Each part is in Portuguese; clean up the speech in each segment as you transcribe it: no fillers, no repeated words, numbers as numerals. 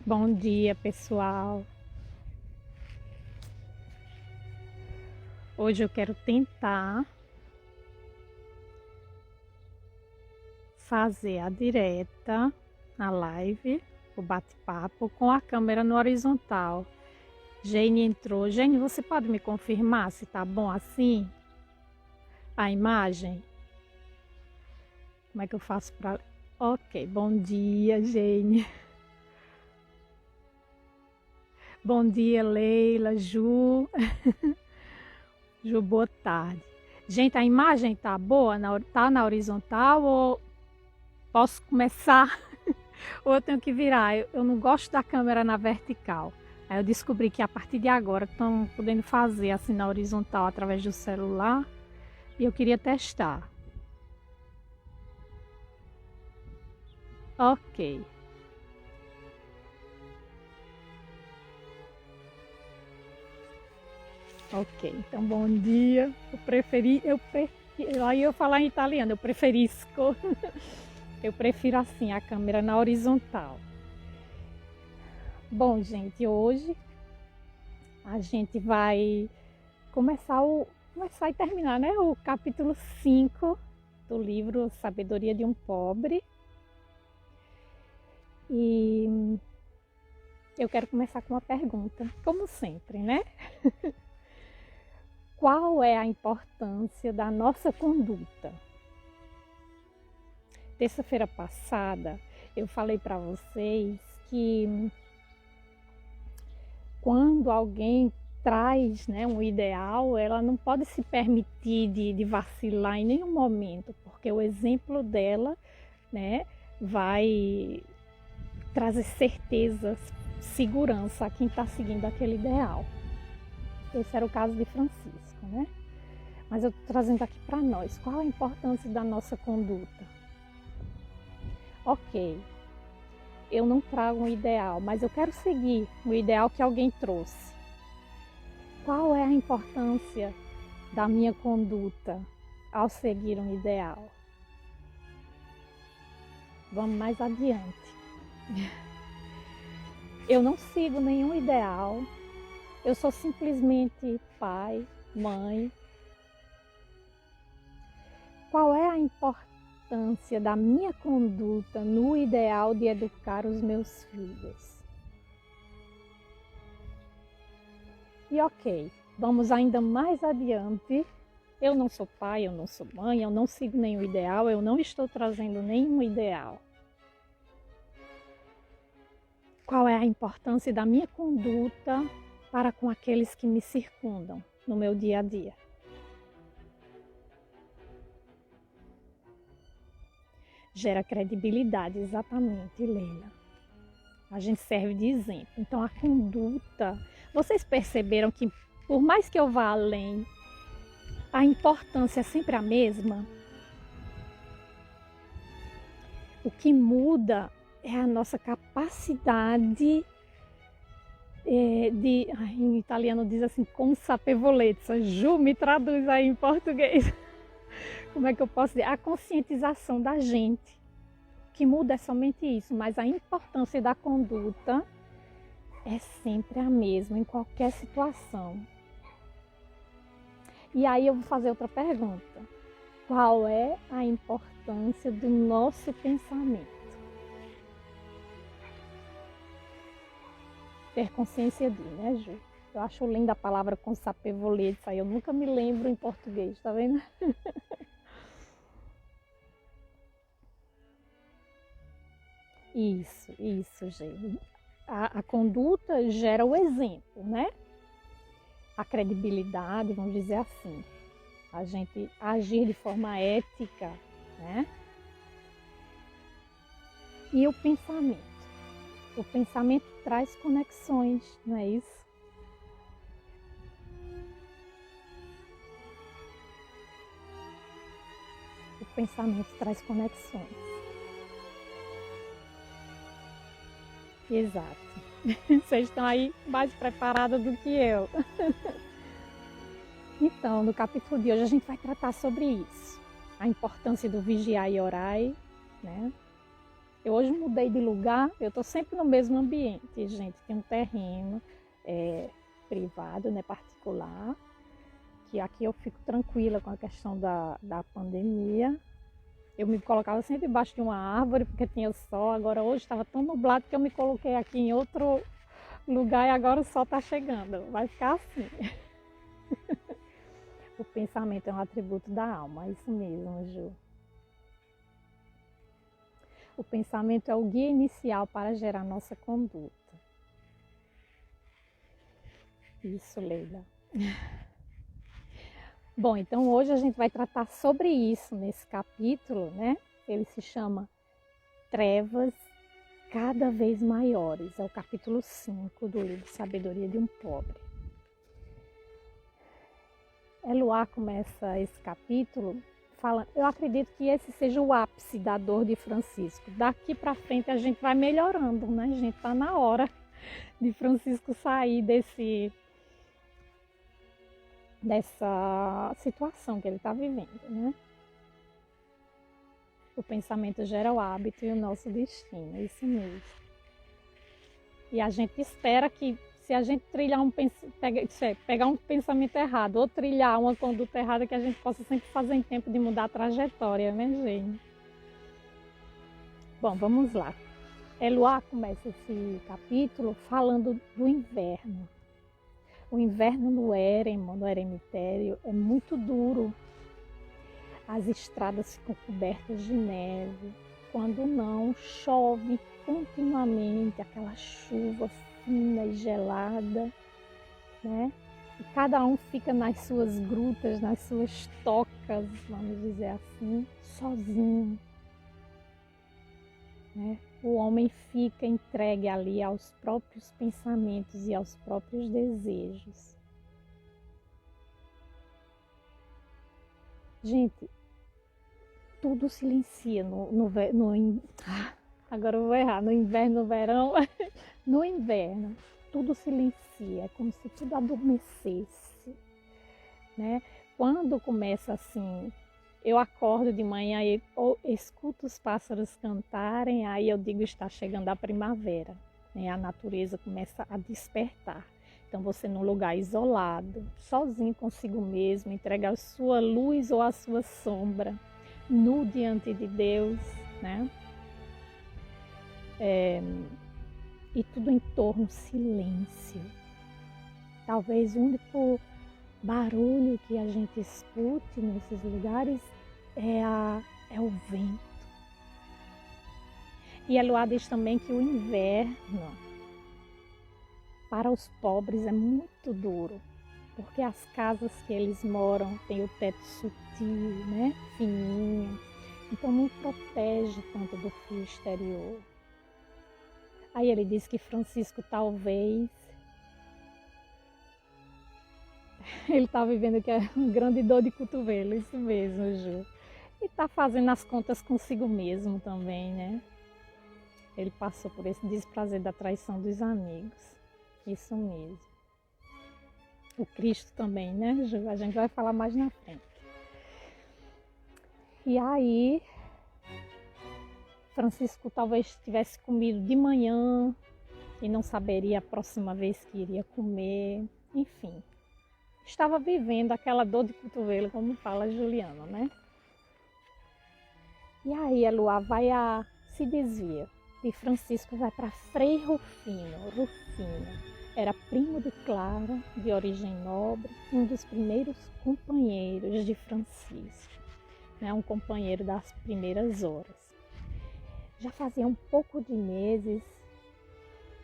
Bom dia, pessoal. Hoje eu quero tentar fazer a direta, a live, o bate-papo com a câmera no horizontal. Jane entrou. Jane, você pode me confirmar se tá bom assim? A imagem? Como é que eu faço para... Ok, bom dia, Jane. Bom dia, Leila, Ju. Ju, boa tarde. Gente, a imagem tá boa? Tá na horizontal ou posso começar? Ou eu tenho que virar? Eu não gosto da câmera na vertical. Aí eu descobri que a partir de agora estão podendo fazer assim na horizontal através do celular. E eu queria testar. Ok. Ok, então bom dia. Aí eu falar em italiano, eu preferisco. Eu prefiro assim a câmera na horizontal. Bom, gente, hoje a gente vai começar e terminar, né? O capítulo 5 do livro Sabedoria de um Pobre. E eu quero começar com uma pergunta, como sempre, né? Qual é a importância da nossa conduta? Terça-feira passada eu falei para vocês que quando alguém traz, né, um ideal, ela não pode se permitir de vacilar em nenhum momento, porque o exemplo dela, né, vai trazer certeza, segurança a quem está seguindo aquele ideal. Esse era o caso de Francisco, né? Mas eu estou trazendo aqui para nós, qual a importância da nossa conduta? Ok, eu não trago um ideal, mas eu quero seguir o ideal que alguém trouxe. Qual é a importância da minha conduta ao seguir um ideal? Vamos mais adiante. Eu não sigo nenhum ideal, eu sou simplesmente pai, mãe. Qual é a importância da minha conduta no ideal de educar os meus filhos? E ok, vamos ainda mais adiante. Eu não sou pai, eu não sou mãe, eu não sigo nenhum ideal, eu não estou trazendo nenhum ideal. Qual é a importância da minha conduta para com aqueles que me circundam no meu dia a dia? Gera credibilidade, exatamente, Leila. A gente serve de exemplo. Então, a conduta... Vocês perceberam que, por mais que eu vá além, a importância é sempre a mesma? O que muda é a nossa capacidade em italiano diz assim, consapevolezza. Ju, me traduz aí em português. Como é que eu posso dizer? A conscientização da gente. O que muda é somente isso, mas a importância da conduta é sempre a mesma em qualquer situação. E aí eu vou fazer outra pergunta. Qual é a importância do nosso pensamento? Ter consciência de, né, Ju? Eu acho linda a palavra consapevolezza, eu nunca me lembro em português, tá vendo? Isso, gente. A conduta gera o exemplo, né? A credibilidade, vamos dizer assim. A gente agir de forma ética, né? E o pensamento. O pensamento traz conexões, não é isso? O pensamento traz conexões. Exato. Vocês estão aí mais preparados do que eu. Então, no capítulo de hoje a gente vai tratar sobre isso. A importância do vigiar e orar, né? Eu hoje mudei de lugar, eu estou sempre no mesmo ambiente, gente. Tem um terreno privado, né, particular, que aqui eu fico tranquila com a questão da pandemia. Eu me colocava sempre embaixo de uma árvore porque tinha sol. Agora hoje estava tão nublado que eu me coloquei aqui em outro lugar e agora o sol está chegando. Vai ficar assim. O pensamento é um atributo da alma, é isso mesmo, Ju. O pensamento é o guia inicial para gerar nossa conduta. Isso, Leila. Bom, então hoje a gente vai tratar sobre isso nesse capítulo, né? Ele se chama Trevas Cada Vez Maiores. É o capítulo 5 do livro Sabedoria de um Pobre. Eluá começa esse capítulo falando, eu acredito que esse seja o ápice da dor de Francisco. Daqui para frente a gente vai melhorando, né? A gente está na hora de Francisco sair dessa situação que ele está vivendo, né? O pensamento gera o hábito e o nosso destino, é isso mesmo. E a gente espera que se a gente trilhar pegar um pensamento errado ou trilhar uma conduta errada, que a gente possa sempre fazer em tempo de mudar a trajetória, né, gente? Bom, vamos lá. Eluá começa esse capítulo falando do inverno. O inverno no eremo, no eremitério, é muito duro. As estradas ficam cobertas de neve. Quando não, chove continuamente, aquela chuva fina e gelada, né? E cada um fica nas suas grutas, nas suas tocas, vamos dizer assim, sozinho, né? O homem fica entregue ali aos próprios pensamentos e aos próprios desejos. Gente, tudo silencia agora eu vou errar, no inverno, no verão, no inverno, tudo silencia, é como se tudo adormecesse, né? Quando começa assim, eu acordo de manhã e escuto os pássaros cantarem, aí eu digo, está chegando a primavera, né? A natureza começa a despertar. Então você num lugar isolado, sozinho consigo mesmo, entregar a sua luz ou a sua sombra, nu diante de Deus, né? E tudo em torno, silêncio. Talvez o único barulho que a gente escute nesses lugares é o vento. E Eluá diz também que o inverno para os pobres é muito duro, porque as casas que eles moram têm o teto sutil, né? Fininho, então não protege tanto do frio exterior. Aí ele diz que Francisco talvez ele está vivendo que é uma grande dor de cotovelo, isso mesmo, Ju. E está fazendo as contas consigo mesmo também, né? Ele passou por esse desprazer da traição dos amigos, isso mesmo. O Cristo também, né, Ju? A gente vai falar mais na frente. E aí, Francisco talvez tivesse comido de manhã e não saberia a próxima vez que iria comer, enfim. Estava vivendo aquela dor de cotovelo, como fala Juliana, né? E aí Eluá se desvia e Francisco vai para Frei Rufino. Rufino era primo de Clara, de origem nobre, um dos primeiros companheiros de Francisco, né? Um companheiro das primeiras horas. Já fazia um pouco de meses.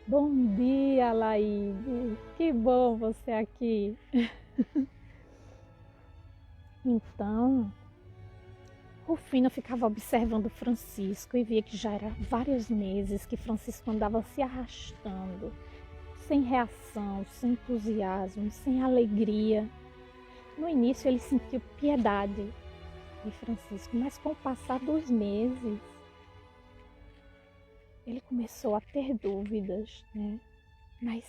Bom dia, Laíde, que bom você aqui. Então, Rufino ficava observando Francisco e via que já era vários meses que Francisco andava se arrastando, sem reação, sem entusiasmo, sem alegria. No início ele sentiu piedade de Francisco, mas com o passar dos meses, ele começou a ter dúvidas, né? Mas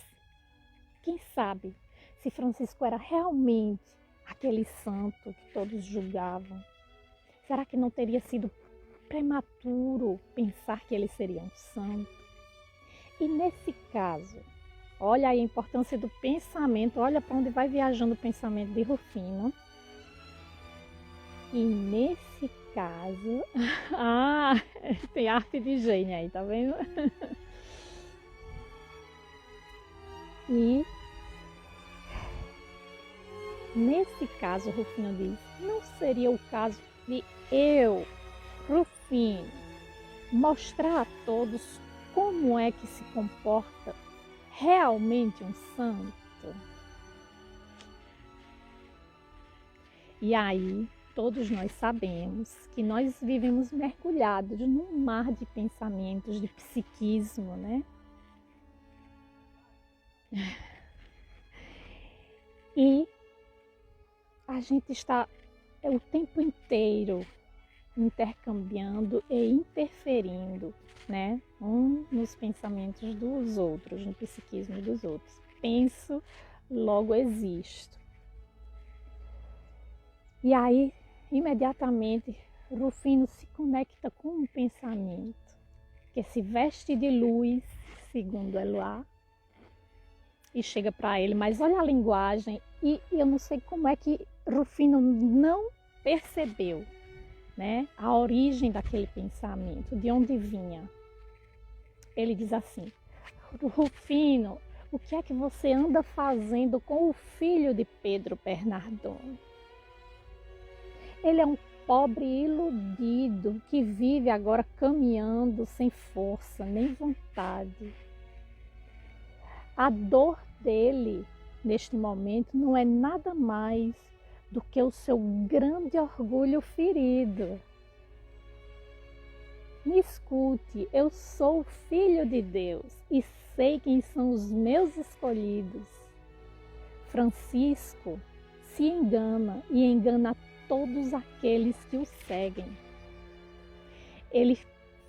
quem sabe se Francisco era realmente aquele santo que todos julgavam? Será que não teria sido prematuro pensar que ele seria um santo. E nesse caso, olha aí a importância do pensamento, olha para onde vai viajando o pensamento de Rufino. E nesse caso, tem arte de gênio aí, tá vendo? E nesse caso, Rufino diz, não seria o caso de eu, Rufino, mostrar a todos como é que se comporta realmente um santo? E aí, todos nós sabemos que nós vivemos mergulhados num mar de pensamentos, de psiquismo, né? E a gente está o tempo inteiro intercambiando e interferindo, né? Nos pensamentos dos outros, no psiquismo dos outros. Penso, logo existo. E aí, imediatamente, Rufino se conecta com um pensamento que se veste de luz, segundo Eloá, e chega para ele. Mas olha a linguagem, e eu não sei como é que Rufino não percebeu, né, a origem daquele pensamento, de onde vinha. Ele diz assim, Rufino, o que é que você anda fazendo com o filho de Pedro Bernardone? Ele é um pobre iludido que vive agora caminhando sem força nem vontade. A dor dele, neste momento, não é nada mais do que o seu grande orgulho ferido. Me escute, eu sou o filho de Deus e sei quem são os meus escolhidos. Francisco se engana e engana todos aqueles que o seguem. Ele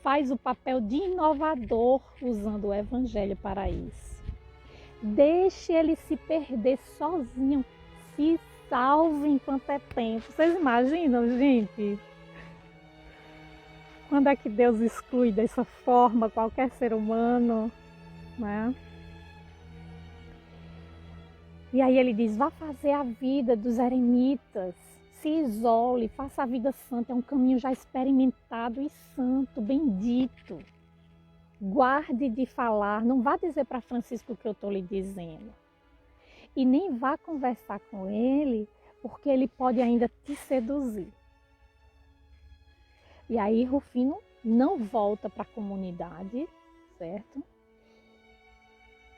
faz o papel de inovador usando o evangelho para isso. Deixe ele se perder sozinho, se salve enquanto é tempo. Vocês imaginam, gente? Quando é que Deus exclui dessa forma qualquer ser humano, né? E aí ele diz, vá fazer a vida dos eremitas, se isole, faça a vida santa, é um caminho já experimentado e santo, bendito. Guarde de falar, não vá dizer para Francisco o que eu estou lhe dizendo. E nem vá conversar com ele, porque ele pode ainda te seduzir. E aí Rufino não volta para a comunidade, certo?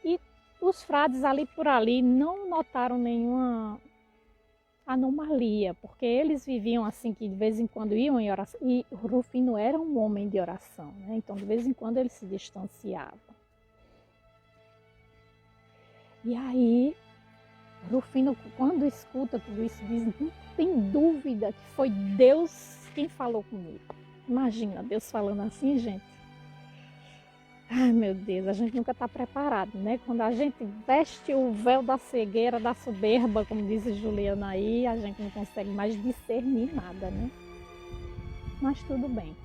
E os frades ali por ali não notaram nenhuma anomalia, porque eles viviam assim, que de vez em quando iam em oração, e Rufino era um homem de oração, né? Então de vez em quando ele se distanciava. E aí Rufino, quando escuta tudo isso, diz, não tem dúvida que foi Deus quem falou comigo. Imagina, Deus falando assim, gente. Ai, meu Deus, a gente nunca está preparado, né? Quando a gente veste o véu da cegueira, da soberba, como diz Juliana aí, a gente não consegue mais discernir nada, né? Mas tudo bem.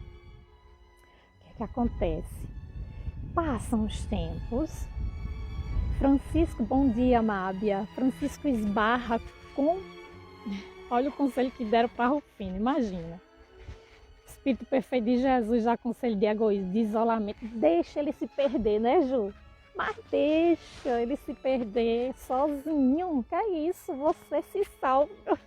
O que acontece? Passam os tempos. Francisco, bom dia, Mábia. Francisco esbarra com... Olha o conselho que deram para Rufino, imagina. Espírito perfeito de Jesus já conselho de egoísmo, de isolamento. Deixa ele se perder, né, Ju? Mas deixa ele se perder sozinho. Que é isso? Você se salva.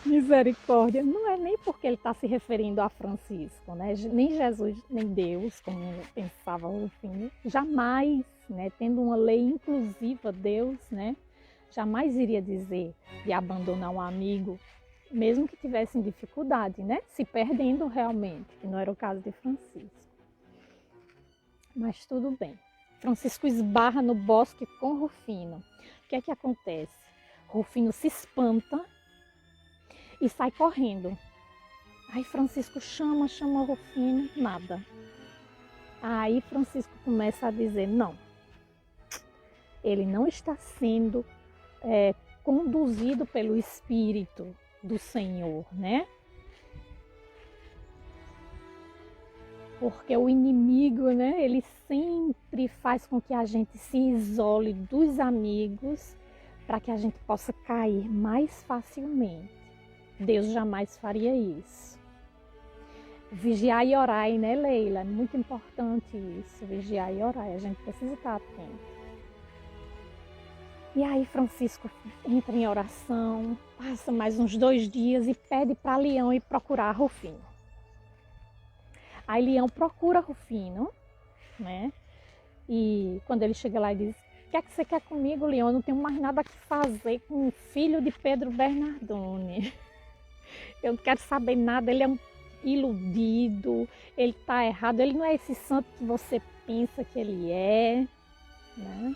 Misericórdia. Não é nem porque ele está se referindo a Francisco, né? Nem Jesus, nem Deus, como pensava Rufino. Jamais, né? Tendo uma lei inclusiva, Deus, né? Jamais iria dizer de abandonar um amigo, mesmo que tivessem dificuldade, né? Se perdendo realmente, que não era o caso de Francisco. Mas tudo bem. Francisco esbarra no bosque com Rufino. O que é que acontece? Rufino se espanta e sai correndo. Aí Francisco chama Rufino, nada. Aí Francisco começa a dizer, não, ele não está sendo conduzido pelo Espírito do Senhor, né? porque o inimigo, né, ele sempre faz com que a gente se isole dos amigos para que a gente possa cair mais facilmente. Deus jamais faria isso. Vigiar e orar, né, Leila? É muito importante isso, vigiar e orar. A gente precisa estar atento. E aí Francisco entra em oração, passa mais uns 2 dias e pede para Leão ir procurar Rufino. Aí Leão procura Rufino, né? E quando ele chega lá e diz: o que é que você quer comigo, Leão? Eu não tenho mais nada que fazer com o filho de Pedro Bernardone. Eu não quero saber nada, ele é um iludido, ele está errado, ele não é esse santo que você pensa que ele é, né?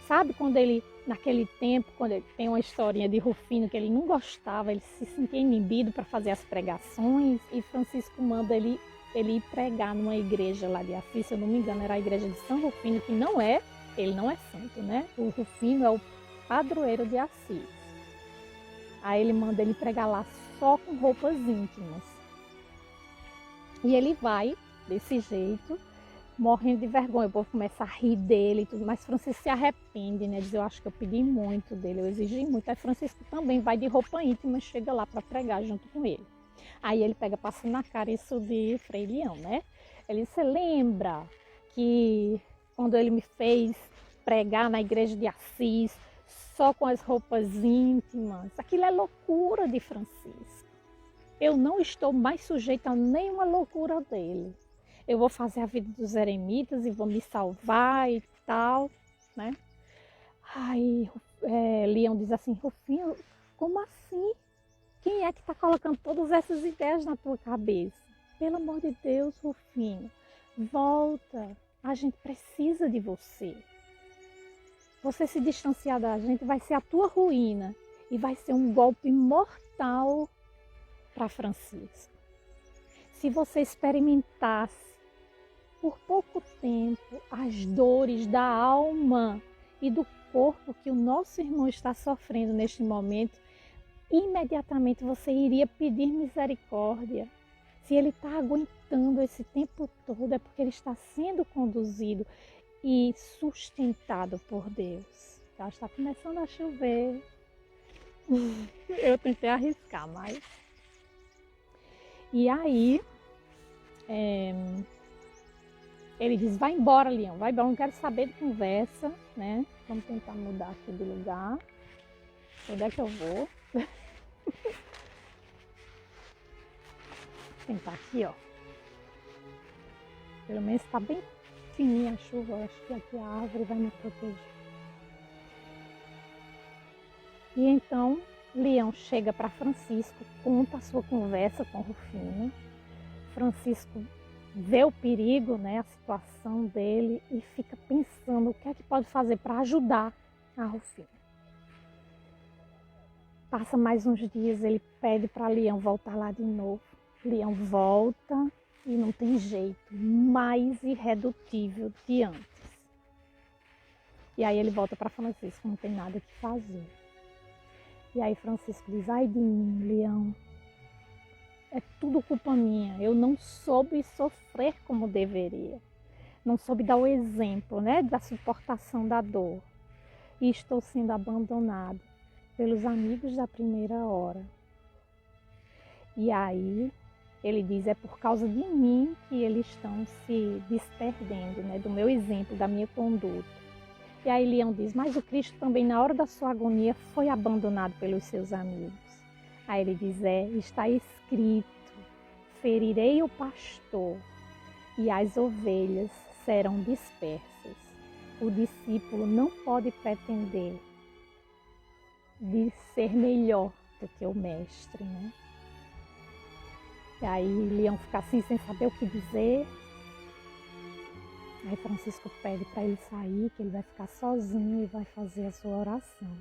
Sabe quando ele, naquele tempo, quando ele tem uma historinha de Rufino que ele não gostava, ele se sentia inibido para fazer as pregações e Francisco manda ele ir pregar numa igreja lá de Assis, se eu não me engano, era a igreja de São Rufino, que ele não é santo, né? O Rufino é o padroeiro de Assis. Aí ele manda ele pregar lá só com roupas íntimas. E ele vai desse jeito, morrendo de vergonha. O povo começa a rir dele e tudo, mas Francisco se arrepende, né? Diz: eu acho que eu pedi muito dele, eu exigi muito. Aí Francisco também vai de roupa íntima e chega lá para pregar junto com ele. Aí ele passa na cara isso de Frei Leão, né? Ele diz: você lembra que quando ele me fez pregar na igreja de Assis, só com as roupas íntimas? Aquilo é loucura de Francisco. Eu não estou mais sujeita a nenhuma loucura dele. Eu vou fazer a vida dos eremitas e vou me salvar e tal, né? Aí Leão diz assim: Rufino, como assim? Quem é que está colocando todas essas ideias na tua cabeça? Pelo amor de Deus, Rufino, volta. A gente precisa de você. Você se distanciar da gente vai ser a tua ruína e vai ser um golpe mortal para Francisco. Se você experimentasse por pouco tempo as dores da alma e do corpo que o nosso irmão está sofrendo neste momento, imediatamente você iria pedir misericórdia. Se ele está aguentando esse tempo todo, é porque ele está sendo conduzido e sustentado por Deus. Já está começando a chover. Eu tentei arriscar, mas... E aí, ele diz: vai embora, Leão, vai embora, não quero saber de conversa, né? Vamos tentar mudar aqui de lugar. Onde é que eu vou? Vou tentar aqui, ó. Pelo menos está bem fininha a chuva, eu acho que aqui a árvore vai me proteger. E então, Leão chega para Francisco, conta a sua conversa com Rufino. Francisco vê o perigo, né, a situação dele e fica pensando o que é que pode fazer para ajudar a Rufino. Passa mais uns dias, ele pede para Leão voltar lá de novo. Leão volta e não tem jeito, mais irredutível de antes. E aí ele volta para Francisco, não tem nada que fazer. E aí Francisco diz: ai de mim, Leão, é tudo culpa minha, eu não soube sofrer como deveria. Não soube dar o exemplo, né, da suportação da dor. E estou sendo abandonado pelos amigos da primeira hora. E aí ele diz: é por causa de mim que eles estão se desperdendo, né, do meu exemplo, da minha conduta. E aí Leão diz: mas o Cristo também na hora da sua agonia foi abandonado pelos seus amigos. Aí ele diz: está escrito, ferirei o pastor e as ovelhas serão dispersas. O discípulo não pode pretender de ser melhor do que o mestre, né? E aí Leão fica assim sem saber o que dizer. Aí Francisco pede para ele sair, que ele vai ficar sozinho e vai fazer a sua oração.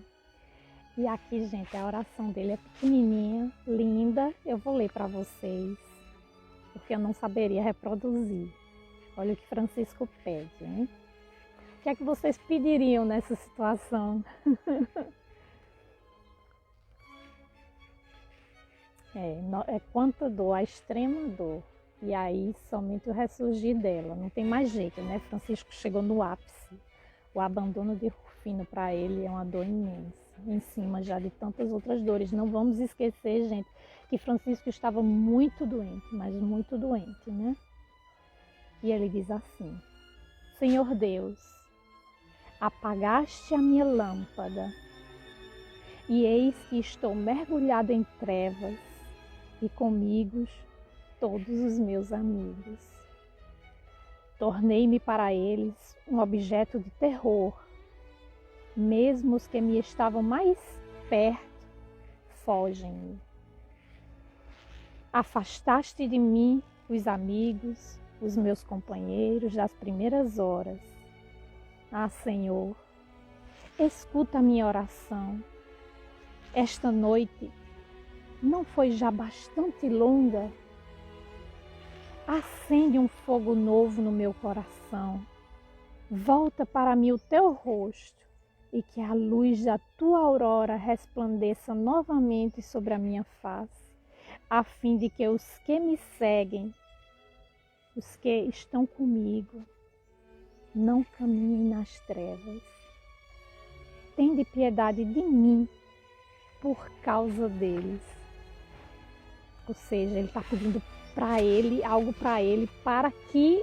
E aqui, gente, a oração dele é pequenininha, linda. Eu vou ler para vocês, porque eu não saberia reproduzir. Olha o que Francisco pede, hein? O que é que vocês pediriam nessa situação? É quanta dor, a extrema dor. E aí somente o ressurgir dela. Não tem mais jeito, né? Francisco chegou no ápice. O abandono de Rufino para ele é uma dor imensa, em cima já de tantas outras dores. Não vamos esquecer, gente, que Francisco estava muito doente, mas muito doente, né? E ele diz assim: Senhor Deus, apagaste a minha lâmpada, e eis que estou mergulhado em trevas, e comigo todos os meus amigos. Tornei-me para eles um objeto de terror. Mesmo os que me estavam mais perto, fogem-me. Afastaste de mim os amigos, os meus companheiros das primeiras horas. Ah, Senhor, escuta a minha oração. Esta noite não foi já bastante longa? Acende um fogo novo no meu coração. Volta para mim o teu rosto e que a luz da tua aurora resplandeça novamente sobre a minha face, a fim de que os que me seguem, os que estão comigo, não caminhem nas trevas. Tende piedade de mim por causa deles. Ou seja, ele está pedindo para ele, algo para ele, para que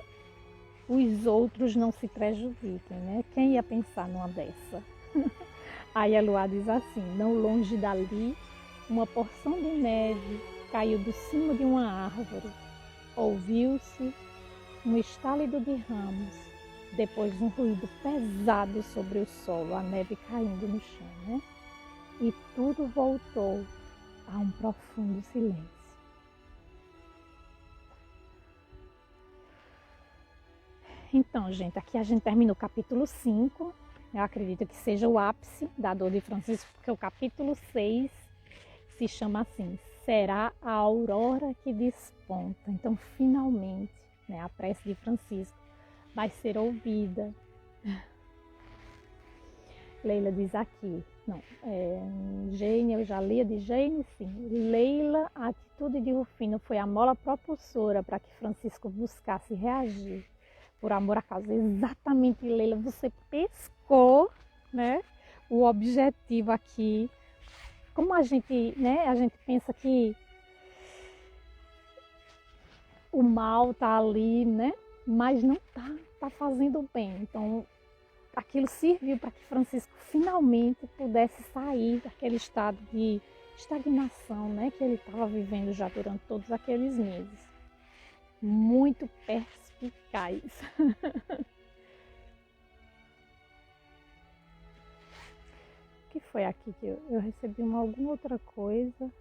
os outros não se prejudiquem, né? Quem ia pensar numa dessa? Aí a Luá diz assim: não longe dali, uma porção de neve caiu do cimo de uma árvore. Ouviu-se um estálido de ramos, depois um ruído pesado sobre o solo, a neve caindo no chão, né? E tudo voltou a um profundo silêncio. Então, gente, aqui a gente termina o capítulo 5. Eu acredito que seja o ápice da dor de Francisco, porque o capítulo 6 se chama assim: será a aurora que desponta. Então, finalmente, né, a prece de Francisco vai ser ouvida. Leila diz aqui, não, Jane, eu já li a de Jane, sim. Leila, a atitude de Rufino foi a mola propulsora para que Francisco buscasse reagir por amor à causa. Exatamente, Leila, você pescou, né, o objetivo aqui. Como a gente, né, a gente pensa que o mal tá ali, né, mas não tá fazendo bem. Então, aquilo serviu para que Francisco finalmente pudesse sair daquele estado de estagnação, né, que ele estava vivendo já durante todos aqueles meses. Muito perspicaz. O que foi aqui que eu recebi alguma outra coisa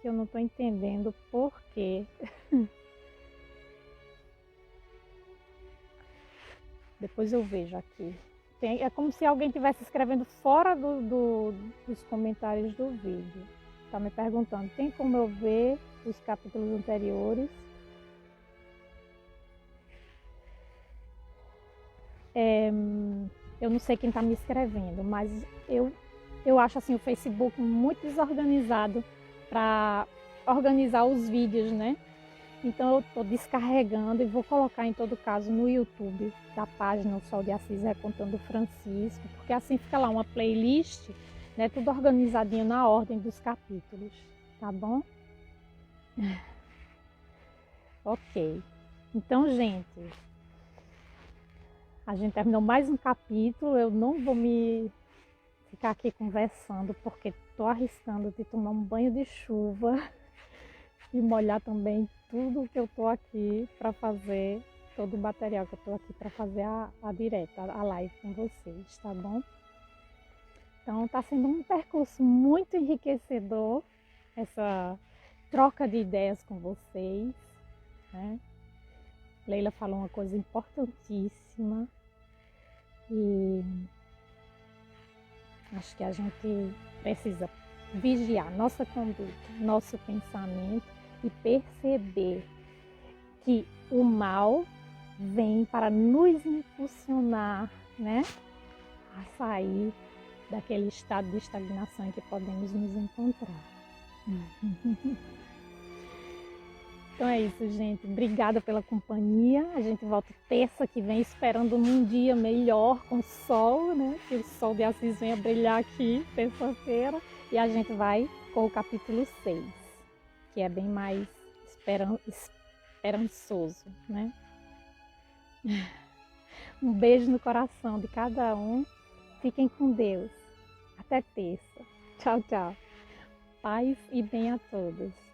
que eu não estou entendendo por quê. Depois eu vejo aqui. É como se alguém estivesse escrevendo fora dos comentários do vídeo. Está me perguntando, tem como eu ver os capítulos anteriores? Eu não sei quem está me escrevendo, mas eu acho assim o Facebook muito desorganizado para organizar os vídeos, né? Então eu estou descarregando e vou colocar em todo caso no YouTube da página O Sol de Assis Recontando Francisco, porque assim fica lá uma playlist, né, tudo organizadinho na ordem dos capítulos, tá bom? Ok. Então, gente, a gente terminou mais um capítulo. Eu não vou me ficar aqui conversando, porque estou arriscando de tomar um banho de chuva e molhar também tudo que eu estou aqui para fazer, todo o material que eu estou aqui para fazer a direta, a live com vocês, tá bom? Então está sendo um percurso muito enriquecedor, essa troca de ideias com vocês, né? Leila falou uma coisa importantíssima e acho que a gente precisa vigiar nossa conduta, nosso pensamento e perceber que o mal vem para nos impulsionar, né, a sair daquele estado de estagnação em que podemos nos encontrar. Então é isso, gente. Obrigada pela companhia. A gente volta terça que vem, esperando num dia melhor com sol, né? Que o sol de Assis venha brilhar aqui, terça-feira. E a gente vai com o capítulo 6, que é bem mais esperançoso, né? Um beijo no coração de cada um. Fiquem com Deus. Até terça. Tchau, tchau. Paz e bem a todos.